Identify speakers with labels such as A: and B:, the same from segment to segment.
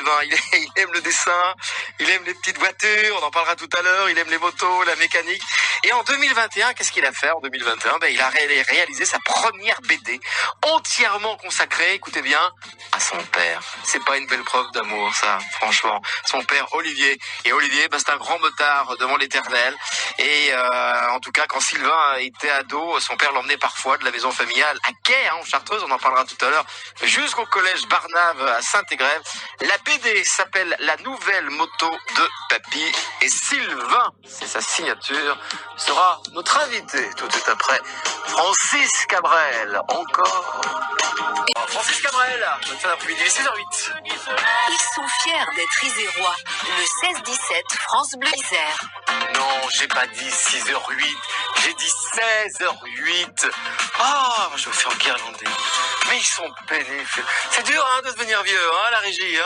A: Sylvain, il aime le dessin, il aime les petites voitures, on en parlera tout à l'heure, il aime les motos, la mécanique. Et en 2021, qu'est-ce qu'il a fait en 2021? Il a réalisé sa première BD, entièrement consacrée, écoutez bien, à son père. C'est pas une belle preuve d'amour, ça, franchement. Son père, Olivier. Et Olivier, c'est un grand motard devant l'éternel. Et en tout cas, quand Sylvain était ado, son père l'emmenait parfois de la maison familiale à Quai, en Chartreuse, on en parlera tout à l'heure, jusqu'au collège Barnave à Saint-Égrève. La BD s'appelle La nouvelle moto de Papy. Et Sylvain, c'est sa signature, sera notre invité tout de suite après. Francis Cabrel, encore. Francis Cabrel, bonne fin d'après-midi, 6h08.
B: Ils sont fiers d'être isérois. Le 16-17, France Bleu Isère.
A: Non, j'ai pas dit 6h08, j'ai dit 16h08. Ah, je me fais enguirlander. Mais ils sont pénibles. C'est dur de devenir vieux, la régie.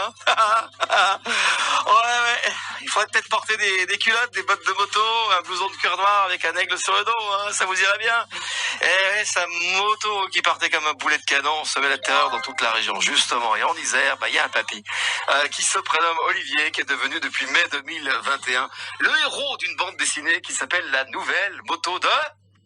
A: Ouais. Il faudrait peut-être porter des culottes, des bottes de moto, un blouson de cuir noir avec un aigle sur le dos, ça vous irait bien. Et sa moto qui partait comme un boulet de canon semait la terreur dans toute la région, justement. Et en Isère, il y a un papy qui se prénomme Olivier, qui est devenu depuis mai 2021 le héros d'une bande dessinée qui s'appelle La nouvelle moto de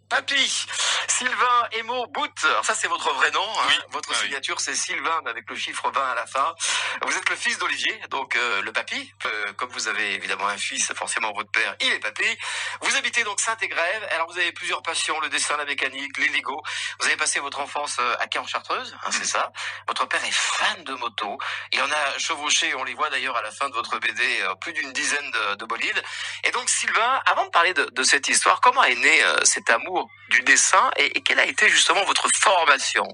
A: Papy. Sylvain Emo Bout, alors ça c'est votre vrai nom,
C: oui.
A: Votre signature c'est Sylvain avec le chiffre 20 à la fin. Vous êtes le fils d'Olivier, donc le papy. Comme vous avez évidemment un fils, forcément votre père, il est papy. Vous habitez donc Saint-Égrève, alors vous avez plusieurs passions, le dessin, la mécanique, les Lego. Vous avez passé votre enfance à Quai en Chartreuse, c'est ça. Votre père est fan de moto, il en a chevauché, on les voit d'ailleurs à la fin de votre BD, plus d'une dizaine de bolides. Et donc Sylvain, avant de parler de cette histoire, comment est né cet amour du dessin et quelle a été justement votre formation?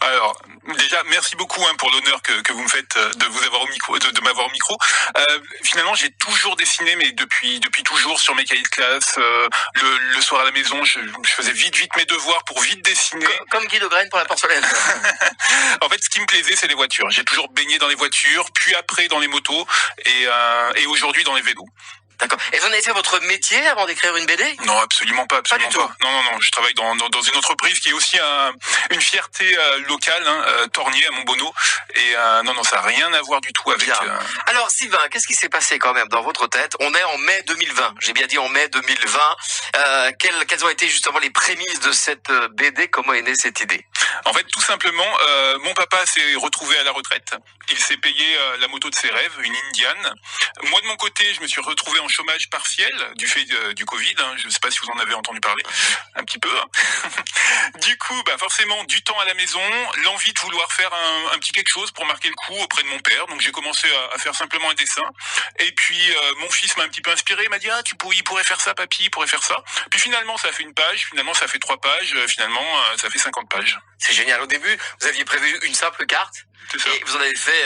C: Alors, déjà, merci beaucoup pour l'honneur que vous me faites de vous avoir au micro, de m'avoir au micro. Finalement, j'ai toujours dessiné, mais depuis toujours sur mes cahiers de classe. Le soir à la maison, je faisais vite mes devoirs pour vite dessiner.
A: Comme Guy de Graine pour la porcelaine.
C: En fait, ce qui me plaisait, c'est les voitures. J'ai toujours baigné dans les voitures, puis après dans les motos, et aujourd'hui dans les vélos.
A: D'accord. Et vous en avez fait votre métier avant d'écrire une BD?
C: Non, absolument pas.
A: Pas du tout.
C: Non. Je travaille dans une entreprise qui est aussi une fierté locale, Tornier à Montbonneau. Et non, ça n'a rien à voir du tout avec.
A: Alors Sylvain, qu'est-ce qui s'est passé quand même dans votre tête? On est en mai 2020. J'ai bien dit en mai 2020. Quelles ont été justement les prémices de cette BD? Comment est née cette idée?
C: En fait, tout simplement, mon papa s'est retrouvé à la retraite. Il s'est payé la moto de ses rêves, une Indian. Moi, de mon côté, je me suis retrouvé en chômage partiel du fait du Covid. Je ne sais pas si vous en avez entendu parler, un petit peu. Du coup, forcément, du temps à la maison, l'envie de vouloir faire un petit quelque chose pour marquer le coup auprès de mon père. Donc, j'ai commencé à faire simplement un dessin. Et puis, mon fils m'a un petit peu inspiré. Il m'a dit, il pourrait faire ça, papy, il pourrait faire ça. Puis finalement, ça a fait une page. Finalement, ça a fait 3 pages. Finalement, ça fait 50 pages.
A: C'est génial. Au début, vous aviez prévu une simple carte. Et vous en avez fait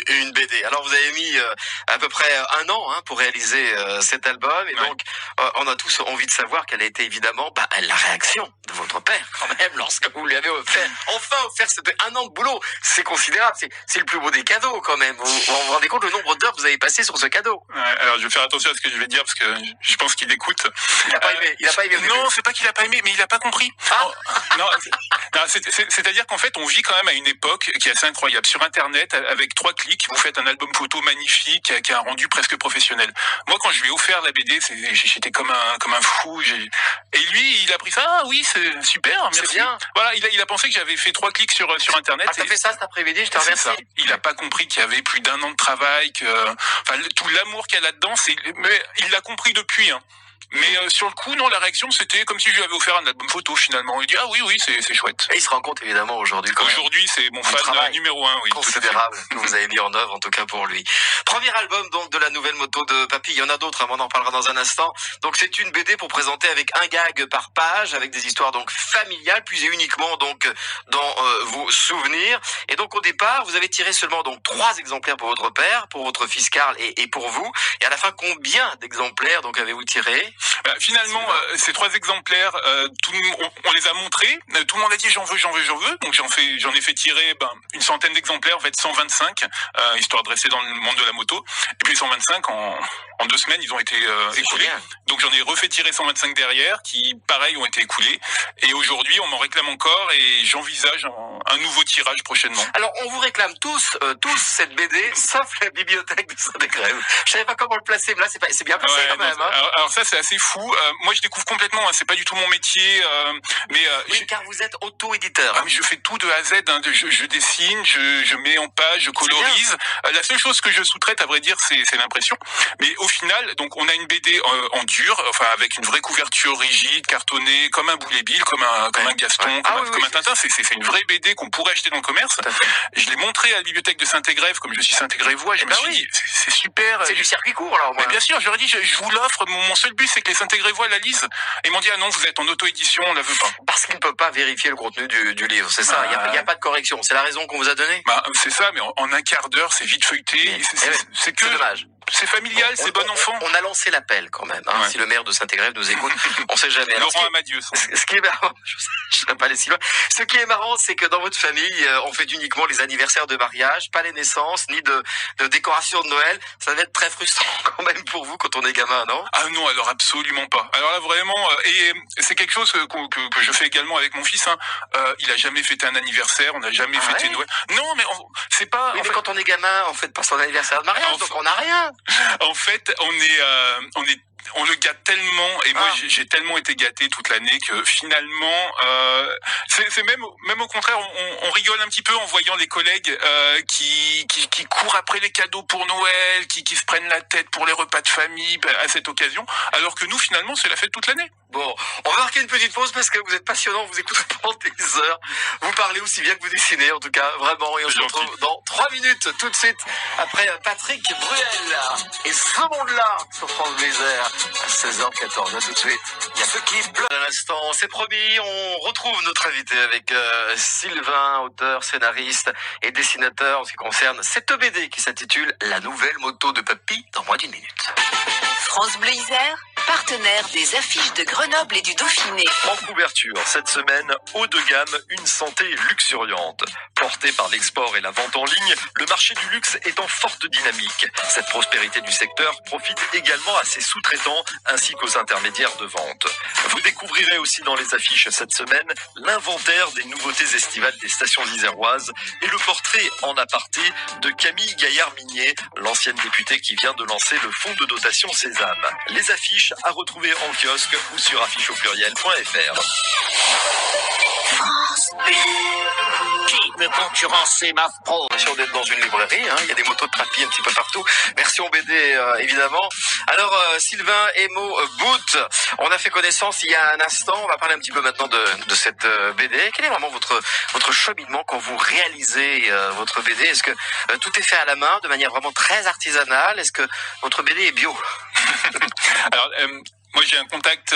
A: une BD. Alors vous avez mis à peu près 1 an pour réaliser cet album. Et donc on a tous envie de savoir quelle a été évidemment la réaction de votre père quand même lorsque vous lui avez enfin offert 1 an de boulot. C'est considérable. C'est le plus beau des cadeaux quand même. Vous vous rendez compte le nombre d'heures que vous avez passé sur ce cadeau?
C: Alors je vais faire attention à ce que je vais dire parce que je pense qu'il écoute.
A: Il n'a pas aimé. Il a pas aimé.
C: Non, c'est pas qu'il a pas aimé, mais il a pas compris. Non, c'est-à-dire qu'en fait on vit quand même à une époque qui est assez incroyable. Sur Internet, avec 3 clics, vous faites un album photo magnifique qui a un rendu presque professionnel. Moi, quand je lui ai offert la BD, j'étais comme un fou. Et lui, il a pris ça. Ah oui, c'est super, merci.
A: C'est bien.
C: Voilà, il a pensé que j'avais fait 3 clics sur Internet.
A: T'as fait ça cet après-midi, je te remercie.
C: Il a pas compris qu'il y avait plus d'1 an de travail, tout l'amour qu'il y a là-dedans, mais il l'a compris depuis. Mais sur le coup, non, la réaction, c'était comme si je lui avais offert un album photo finalement. Il dit oui, c'est chouette.
A: Et il se rend compte évidemment aujourd'hui.
C: Aujourd'hui, c'est mon fan numéro 1, oui.
A: Considérable que vous avez mis en œuvre, en tout cas pour lui. Premier album donc de la nouvelle moto de Papy. Il y en a d'autres, on en parlera dans un instant. Donc c'est une BD pour présenter avec un gag par page, avec des histoires donc familiales, puisées uniquement donc dans vos souvenirs. Et donc au départ, vous avez tiré seulement donc 3 exemplaires pour votre père, pour votre fils Karl et pour vous. Et à la fin, combien d'exemplaires donc avez-vous tiré?
C: Finalement, ces 3 exemplaires, on les a montrés. Tout le monde a dit j'en veux. Donc j'en ai fait tirer une centaine d'exemplaires, en fait 125, histoire de rester dans le monde de la moto. Et puis 125 en 2 semaines, ils ont été écoulés.
A: Génial.
C: Donc j'en ai refait tirer 125 derrière, qui pareil ont été écoulés. Et aujourd'hui, on m'en réclame encore et j'envisage un nouveau tirage prochainement.
A: Alors, on vous réclame tous cette BD, sauf la bibliothèque de Saint-Égrève. Je savais pas comment le placer, mais là, c'est bien passé quand même. Hein.
C: Alors ça, c'est assez fou. Moi, je découvre complètement. Hein, c'est pas du tout mon métier,
A: oui, car vous êtes auto-éditeur.
C: Mais je fais tout de A à Z. Hein, je dessine, je mets en page, je colorise. La seule chose que je sous-traite, à vrai dire, c'est l'impression. Mais au final, donc, on a une BD en dur, enfin avec une vraie couverture rigide, cartonnée, comme un Boulet Bill, comme un Gaston, comme un Tintin. C'est une vraie BD qu'on pourrait acheter dans le commerce. Je l'ai montré à la bibliothèque de Saint-Égrève, comme je suis Saint-Égrévois. Je me suis dit, c'est super.
A: C'est du circuit court, alors.
C: Mais bien sûr, je leur ai dit, je vous l'offre. Mon seul but, c'est que les Saint-Égrévois la lisent. Et ils m'ont dit, ah non, vous êtes en auto-édition, on la veut pas.
A: Parce qu'ils ne peuvent pas vérifier le contenu du livre, c'est ça. Il n'y a pas de correction. C'est la raison qu'on vous a donnée.
C: C'est ça, mais en un quart d'heure, c'est vite feuilleté. C'est
A: dommage.
C: C'est familial, c'est bon enfant.
A: On a lancé l'appel quand même. Hein, si le maire de Saint-Égrève nous écoute, on sait jamais. Alors,
C: Laurent Amadieu.
A: Ce qui est marrant, je ne vais pas aller si loin. Ce qui est marrant, c'est que dans votre famille, on fait uniquement les anniversaires de mariage, pas les naissances, ni de décoration de Noël. Ça va être très frustrant quand même pour vous quand on est gamin, non?
C: Ah non, alors absolument pas. Alors là vraiment, et c'est quelque chose que je fais également avec mon fils. Hein. Il a jamais fêté un anniversaire, on n'a jamais fêté Noël. Non, mais c'est pas.
A: Oui, mais quand on est gamin, on fête pas son anniversaire de mariage, donc on n'a rien.
C: En fait, on le gâte tellement, et moi j'ai tellement été gâté toute l'année que finalement, c'est même au contraire, on rigole un petit peu en voyant les collègues qui courent après les cadeaux pour Noël, qui se prennent la tête pour les repas de famille à cette occasion, alors que nous finalement c'est la fête toute l'année.
A: Bon, on va marquer une petite pause parce que vous êtes passionnant, vous écoutez pendant des heures, vous parlez aussi bien que vous dessinez en tout cas, vraiment, et on se retrouve dans 3 minutes tout de suite après Patrick Bruel et ce monde-là sur France Bleu Isère à 16h14. À tout de suite. Il y a ceux qui pleurent à l'instant, c'est promis, on retrouve notre invité avec Sylvain, auteur, scénariste et dessinateur en ce qui concerne cette BD qui s'intitule La nouvelle moto de Papy dans moins d'1 minute.
B: France Bleu Isère, partenaire des affiches de Grenoble et du Dauphiné.
D: En couverture, cette semaine, haut de gamme, une santé luxuriante. Porté par l'export et la vente en ligne, le marché du luxe est en forte dynamique. Cette prospérité du secteur profite également à ses sous-traitants ainsi qu'aux intermédiaires de vente. Vous découvrirez aussi dans les affiches cette semaine l'inventaire des nouveautés estivales des stations iséroises et le portrait en aparté de Camille Gaillard-Mignet, l'ancienne députée qui vient de lancer le fonds de dotation Sésame. Les affiches à retrouver en kiosque ou sur afficheaupluriel.fr.
A: Qui peut concurrencer ma pro? Si on est dans une librairie, hein, il y a des motos de papy un petit peu partout. Version BD, évidemment. Alors, Sylvain Emo Boot, on a fait connaissance il y a un instant. On va parler un petit peu maintenant de cette BD. Quel est vraiment votre cheminement quand vous réalisez votre BD? Est-ce que tout est fait à la main, de manière vraiment très artisanale? Est-ce que votre BD est bio?
C: Alors, moi, j'ai un contact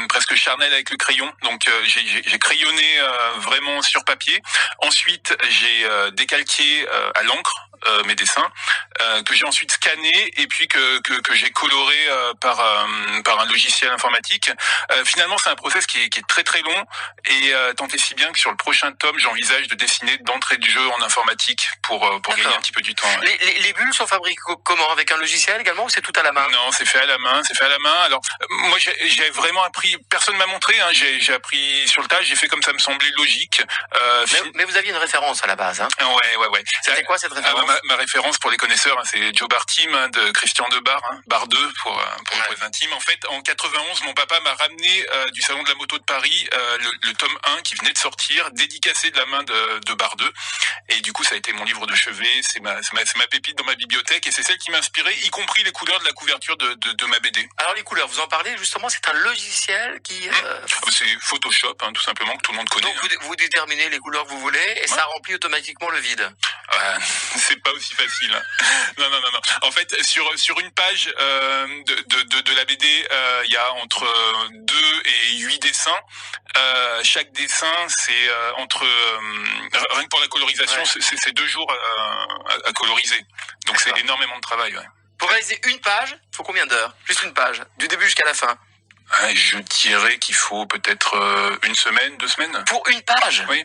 C: presque charnel avec le crayon, donc j'ai crayonné vraiment sur papier. Ensuite, j'ai décalqué à l'encre mes dessins, que j'ai ensuite scanné et puis que j'ai coloré par un logiciel informatique. Finalement, c'est un process qui est très très long et tant et si bien que sur le prochain tome, j'envisage de dessiner d'entrée de jeu en informatique pour gagner un petit peu du temps. Ouais.
A: Les bulles sont fabriquées comment? Avec un logiciel également ou c'est tout à la main?
C: Non, c'est fait à la main. Alors, moi, j'ai vraiment appris. Personne m'a montré. Hein, j'ai appris sur le tas. J'ai fait comme ça me semblait logique.
A: Mais vous aviez une référence à la base, hein?
C: Ouais.
A: C'était quoi cette référence?
C: Ma référence pour les connaisseurs, hein, c'est Joe Bartim, hein, de Christian Debar, hein, Bar 2 pour les intimes. En fait, en 91, mon papa m'a ramené du salon de la moto de Paris le tome 1 qui venait de sortir, dédicacé de la main de Bar 2. Et du coup, ça a été mon livre de chevet. C'est ma pépite dans ma bibliothèque et c'est celle qui m'a inspiré, y compris les couleurs de la couverture de ma BD.
A: Alors les couleurs, vous en parlez justement, c'est un logiciel qui...
C: C'est Photoshop, hein, tout simplement, que tout le monde connaît.
A: Donc vous déterminez les couleurs que vous voulez et ça remplit automatiquement le vide.
C: C'est pas aussi facile. Non. En fait, sur une page de la BD, il y a entre 2 et 8 dessins. Chaque dessin, c'est rien que pour la colorisation, c'est 2 jours à coloriser. Donc c'est énormément de travail. Ouais.
A: Pour réaliser une page, il faut combien d'heures? Juste une page, du début jusqu'à la fin?
C: Je dirais qu'il faut peut-être 1 semaine, 2 semaines.
A: Pour une page?
C: Oui.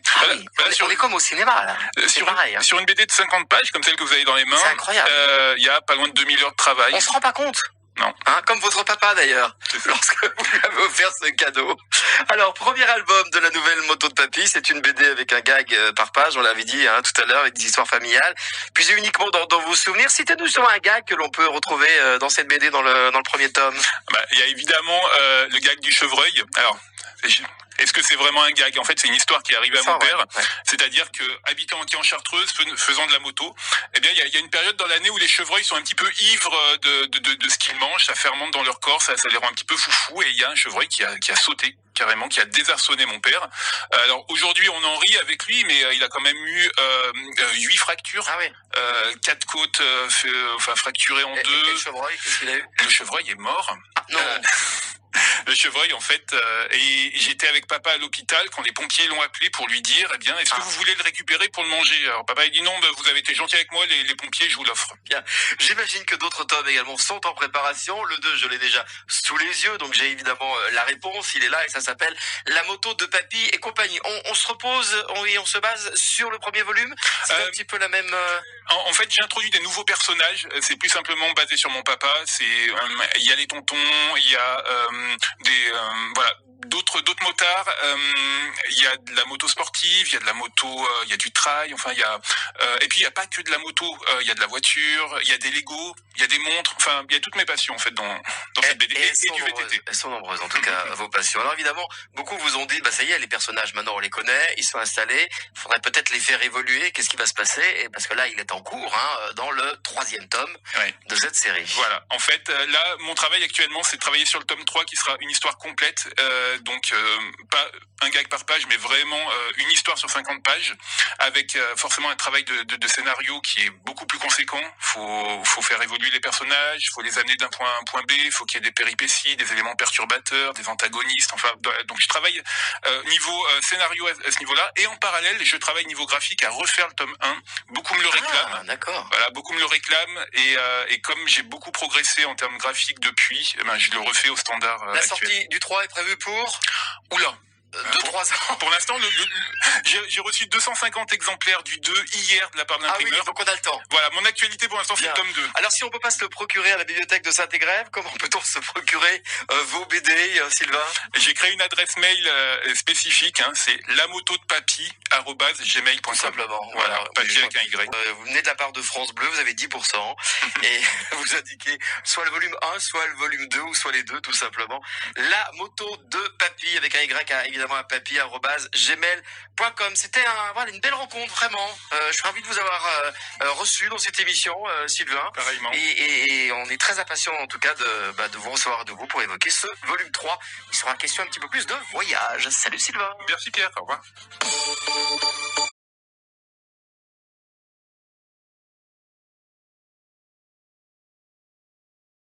A: On est comme au cinéma, là. C'est pareil. Hein.
C: Sur une BD de 50 pages, comme celle que vous avez dans les mains,
A: c'est incroyable.
C: Il y a pas loin de 2000 heures de travail.
A: On se rend pas compte.
C: Non.
A: Hein, comme votre papa d'ailleurs, lorsque vous lui avez offert ce cadeau. Alors, premier album de la nouvelle moto de papy, c'est une BD avec un gag par page, on l'avait dit tout à l'heure, avec des histoires familiales. Puis uniquement dans vos souvenirs, citez-nous sur un gag que l'on peut retrouver dans cette BD dans le premier tome.
C: Il y a évidemment le gag du chevreuil. Alors, est-ce que c'est vraiment un gag? En fait, c'est une histoire qui est arrivée à mon père. Ouais. C'est-à-dire que, habitant en Chartreuse, faisant de la moto, eh bien, il y a une période dans l'année où les chevreuils sont un petit peu ivres de ce qu'ils mangent. Ça fermente dans leur corps, ça les rend un petit peu foufou. Et il y a un chevreuil qui a sauté, carrément, qui a désarçonné mon père. Alors, aujourd'hui, on en rit avec lui, mais il a quand même eu 8 fractures. Ah oui. 4 côtes fracturées en 2. Et
A: quel chevreuil, qu'est-ce qu'il a eu?
C: Le chevreuil est mort.
A: Ah, non.
C: Le chevreuil, en fait, et j'étais avec papa à l'hôpital quand les pompiers l'ont appelé pour lui dire, eh bien, est-ce que vous voulez le récupérer pour le manger? Alors papa il dit non, vous avez été gentil avec moi, les pompiers, je vous l'offre.
A: Bien. J'imagine que d'autres tomes également sont en préparation. Le 2, je l'ai déjà sous les yeux, donc j'ai évidemment la réponse. Il est là et ça s'appelle La moto de papy et compagnie. On se repose et on se base sur le premier volume. C'est un petit peu la même.
C: En fait, j'ai introduit des nouveaux personnages. C'est plus simplement basé sur mon papa. Il y a les tontons, il y a d'autres motards. Il y a de la moto sportive, il y a de la moto, il y a du trail. Enfin, et puis il y a pas que de la moto. Il y a de la voiture, il y a des Lego, il y a des montres. Enfin, il y a toutes mes passions en fait dans cette BD et du VTT.
A: Elles sont nombreuses en tout cas vos passions. Alors évidemment, beaucoup vous ont dit, ça y est, les personnages maintenant on les connaît, ils sont installés. Il faudrait peut-être les faire évoluer. Qu'est-ce qui va se passer? Et parce que là, il est en cours dans le 3e tome de cette série.
C: Voilà. En fait, là, mon travail actuellement, c'est de travailler sur le tome 3 qui sera une histoire complète. Donc pas un gag par page, mais vraiment une histoire sur 50 pages, avec forcément un travail de scénario qui est beaucoup plus conséquent. Faut faire évoluer les personnages, faut les amener d'un point A à un point B, faut qu'il y ait des péripéties, des éléments perturbateurs, des antagonistes. Enfin, donc je travaille niveau scénario à ce niveau-là, et en parallèle, je travaille niveau graphique à refaire le tome 1. Beaucoup me le réclament.
A: Ah, d'accord.
C: Voilà, beaucoup me le réclament, et comme j'ai beaucoup progressé en termes graphiques depuis, je le refais au standard
A: La
C: actuel.
A: sortie du 3 est prévue pour?
C: Oula.
A: 2-3 ans.
C: Pour l'instant, j'ai reçu 250 exemplaires du 2 hier de la part de l'imprimeur.
A: Ah oui, donc on a le temps.
C: Voilà, mon actualité pour l'instant, c'est le tome 2.
A: Alors si on peut pas se le procurer à la bibliothèque de Saint-Égrève, comment peut-on se procurer vos BD, Sylvain?
C: J'ai créé une adresse mail spécifique, c'est lamotodepapy@gmail.com.
A: Simplement.
C: Voilà, papy avec un Y.
A: Vous venez de la part de France Bleu, vous avez 10%, et vous indiquez soit le volume 1, soit le volume 2, ou soit les deux, tout simplement. La moto de papy avec un Y, évidemment à papy@gmail.com. C'était une belle rencontre, vraiment. Je suis ravi de vous avoir reçu dans cette émission, Sylvain.
C: Pareillement.
A: Et on est très impatient, en tout cas, de vous recevoir de vous pour évoquer ce volume 3. Il sera question un petit peu plus de voyage. Salut Sylvain.
C: Merci Pierre, au revoir.